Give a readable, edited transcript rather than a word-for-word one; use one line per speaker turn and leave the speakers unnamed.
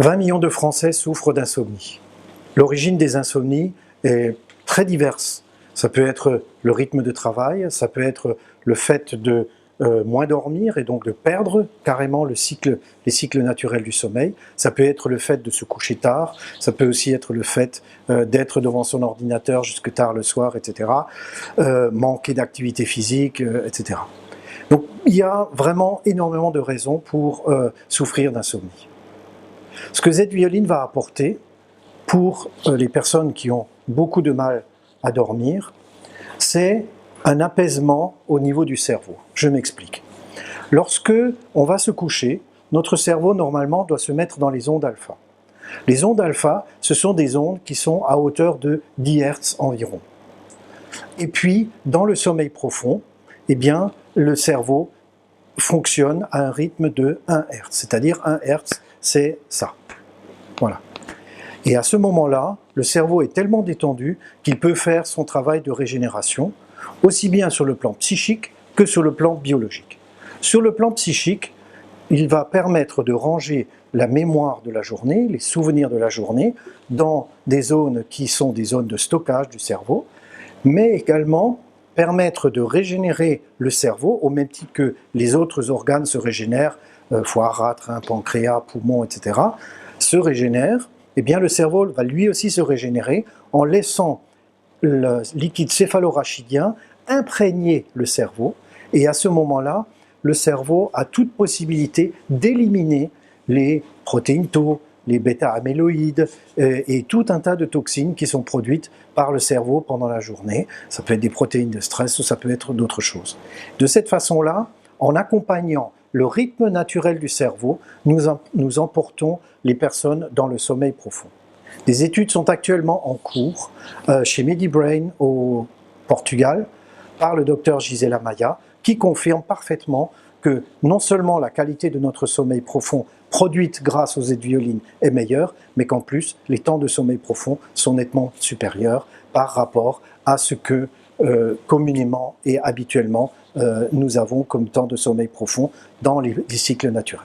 20 millions de Français souffrent d'insomnie. L'origine des insomnies est très diverse. Ça peut être le rythme de travail, ça peut être le fait de moins dormir et donc de perdre carrément les cycles naturels du sommeil. Ça peut être le fait de se coucher tard, ça peut aussi être le fait d'être devant son ordinateur jusque tard le soir, etc. Manquer d'activité physique, etc. Donc il y a vraiment énormément de raisons pour souffrir d'insomnie. Ce que Z-Violine va apporter pour les personnes qui ont beaucoup de mal à dormir, c'est un apaisement au niveau du cerveau. Je m'explique. Lorsque on va se coucher, notre cerveau normalement doit se mettre dans les ondes alpha. Les ondes alpha, ce sont des ondes qui sont à hauteur de 10 Hz environ. Et puis, dans le sommeil profond, eh bien, le cerveau fonctionne à un rythme de 1 Hz, c'est-à-dire 1 Hz, c'est ça. Voilà. Et à ce moment-là, le cerveau est tellement détendu qu'il peut faire son travail de régénération, aussi bien sur le plan psychique que sur le plan biologique. Sur le plan psychique, il va permettre de ranger la mémoire de la journée, les souvenirs de la journée, dans des zones qui sont des zones de stockage du cerveau, mais également permettre de régénérer le cerveau, au même titre que les autres organes se régénèrent, foie, rate, rein, pancréas, poumons, etc., se régénèrent. Eh bien, le cerveau va lui aussi se régénérer en laissant le liquide céphalorachidien imprégner le cerveau. Et à ce moment-là, le cerveau a toute possibilité d'éliminer les protéines tau, les bêta-amyloïdes et tout un tas de toxines qui sont produites par le cerveau pendant la journée. Ça peut être des protéines de stress ou ça peut être d'autres choses. De cette façon-là, en accompagnant le rythme naturel du cerveau, nous emportons les personnes dans le sommeil profond. Des études sont actuellement en cours chez MediBrain au Portugal par le docteur Gisela Maia qui confirme parfaitement que non seulement la qualité de notre sommeil profond produite grâce aux Z-Violine est meilleure, mais qu'en plus les temps de sommeil profond sont nettement supérieurs par rapport à ce que communément et habituellement nous avons comme temps de sommeil profond dans les cycles naturels.